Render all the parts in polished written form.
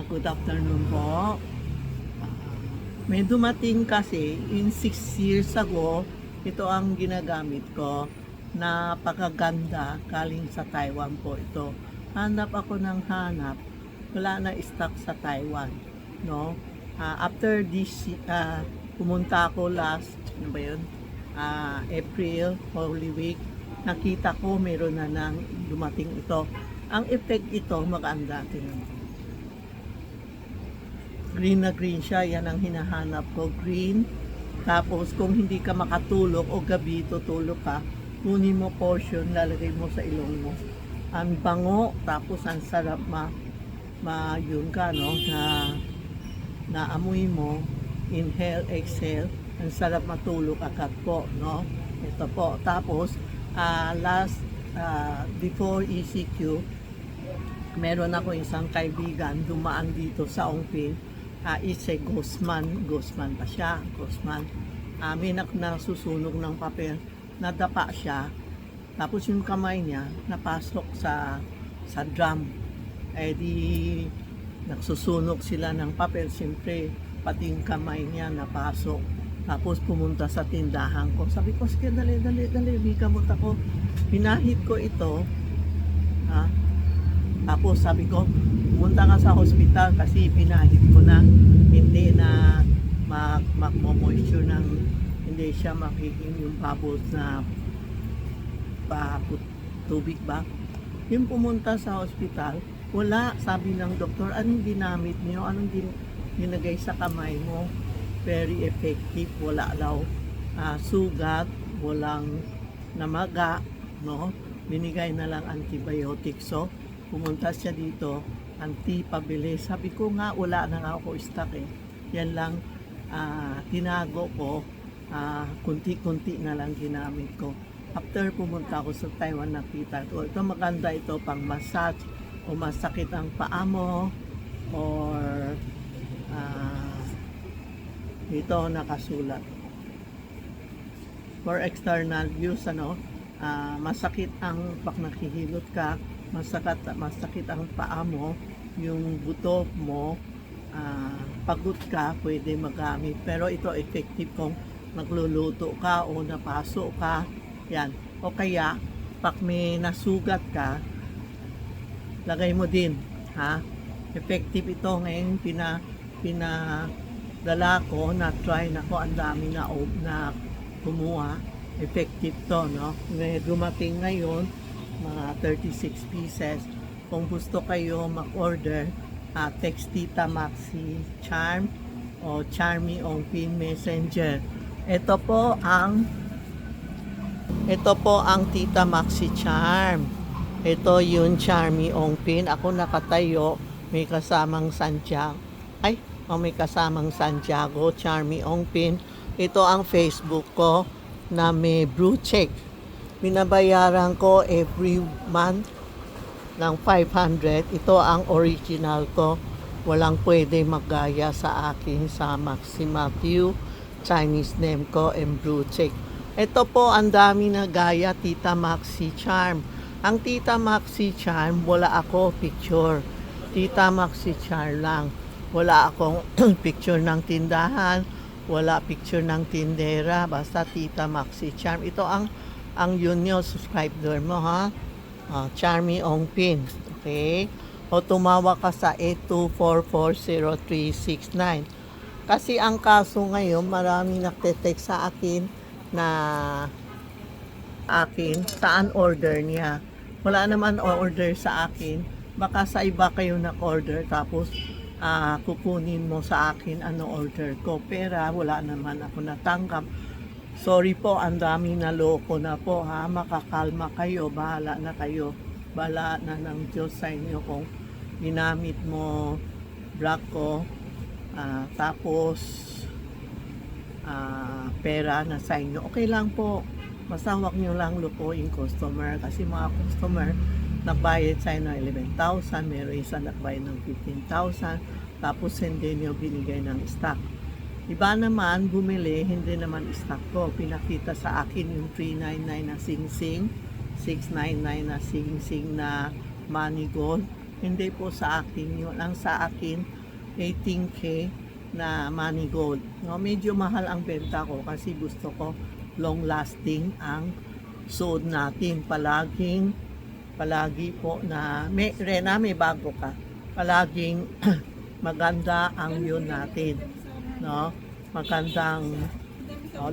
Good afternoon po. May dumating kasi in 6 years ago, ito ang ginagamit ko. Napakaganda, galing sa Taiwan po ito. Hanap ako ng hanap, wala na stock sa Taiwan, no? After this, pumunta ako last, ano ba yun? April, Holy Week, nakita ko meron na nang dumating ito. Ang effect ito, maganda. Tingnan mo. Green na green siya, yan ang hinahanap ko, green. Tapos kung hindi ka makatulog o gabi tutulog ka, kunin mo portion, lalagay mo sa ilong mo. Ang bango, tapos ang sarap yun ka, no, naamoy mo, inhale, exhale, ang sarap matulog agad po, no. Ito po, tapos before ECQ, meron ako isang kaibigan dumaan dito sa Ongpin. It's a Guzman pa siya, Guzman. May nasusunog ng papel, nadapa siya, tapos yung kamay niya napasok sa drum. Di nagsusunog sila ng papel, siyempre pati yung kamay niya napasok. Tapos pumunta sa tindahan ko, sabi ko, sige, dali, bigamot ako. Pinahid ko ito, tapos sabi ko, pumunta ka sa hospital kasi pinahid ko na, hindi na mag-moisture ng, hindi siya makiging yung bubbles na tubig ba. Yung pumunta sa hospital, wala, sabi ng doktor, anong ginamit niyo, anong ginagay sa kamay mo, very effective, wala daw sugat, walang namaga, no, binigay na lang antibiotics. So pumunta siya dito, antipabili. Sabi ko nga, wala na nga ako stock eh. Yan lang, tinago ko, kunti-kunti na lang ginamit ko. After pumunta ako sa Taiwan, nakita ko, ito maganda ito pang massage, o masakit ang paa mo, or ito nakasulat. For external use, masakit ang pag nakihilot ka, masakit ang paa mo, yung buto mo, pagod ka, pwede magamit. Pero ito effective kung nagluluto ka o napaso ka, yan. O kaya, pag may nasugat ka, lagay mo din, effective ito. Ngayon, pinadala ko, na-try na ko, ang dami na kumuha. Effective to, no? May dumating ngayon, mga 36 pieces. Kung gusto kayo mag-order, text Tita Maxi Charm o Charmy Ongpin Messenger. Ito po ang Tita Maxi Charm. Ito yung Charmy Ongpin. Ako nakatayo, may kasamang Santiago. May kasamang Santiago, Charmy Ongpin. Ito ang Facebook ko na may blue check. Binabayaran ko every month ng 500. Ito ang original ko. Walang pwede maggaya sa akin sa Maxi Matthew. Chinese name ko and blue check. Ito po, ang dami na gaya, Tita Maxi Charm. Ang Tita Maxi Charm, wala ako picture. Tita Maxi Charm lang. Wala akong picture ng tindahan. Wala picture ng tindera. Basta Tita Maxi Charm. Ito ang yun nyo, subscriber mo, ha? Charmy Ongpin. Okay? O tumawa ka sa 82440369. Kasi ang kaso ngayon, marami nagte-text sa akin na saan order niya. Wala naman order sa akin. Baka sa iba kayo nag-order, tapos kukunin mo sa akin ano order ko. Pera, wala naman ako natanggap. Sorry po, ang dami na loko na po, ha. Makakalma kayo, bahala na kayo. Bahala na ng Diyos sa inyo kung ginamit mo black ko, tapos pera na sa inyo. Okay lang po. Basta huwag nyo lang lukuin customer, kasi mga customer nagbayad sa inyo ng 11,000, meron isa nagbayad ng 15,000, tapos hindi nyo binigay ng stock. Iba naman, bumili, hindi naman stock ko. Pinakita sa akin yung 399 na sing-sing, 699 na sing-sing na money gold, Hindi po sa akin. Yun ang sa akin, 18K na money gold. No, medyo mahal ang benta ko kasi gusto ko long lasting ang suot natin. Palagi po na, Rena, may bago ka. Palaging maganda ang yun natin. No? Magandang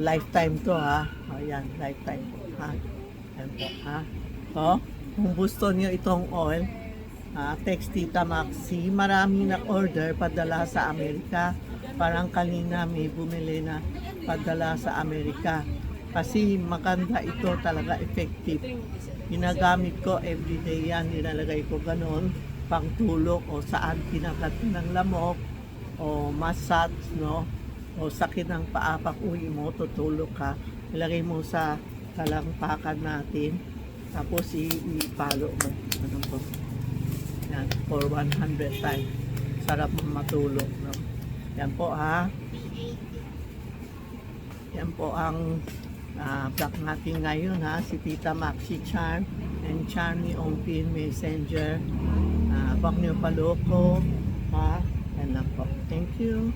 lifetime to ha. Yan, lifetime po ha. Yan po ha. Kung gusto niyo itong oil, text Tita Maxi. Marami na order padala sa Amerika. Parang kanina may bumili na padala sa Amerika. Kasi maganda ito, talaga effective. Ginagamit ko everyday yan. Nilalagay ko ganon, pang tulog o saan kinagat ng lamok o massage, no? O sakit ng paa, pag-uwi mo, tutulog ka. Ilagay mo sa talampakan natin. Tapos ipalo mo. Ano po? Yan, for 100 times. Sarap matulog. No? Yan po ha. Yan po ang vlog natin ngayon ha. Si Tita Maxi Charm and Charmy Ongpin Messenger. Huwag niyo paloko. Ha? Yan lang po. Thank you.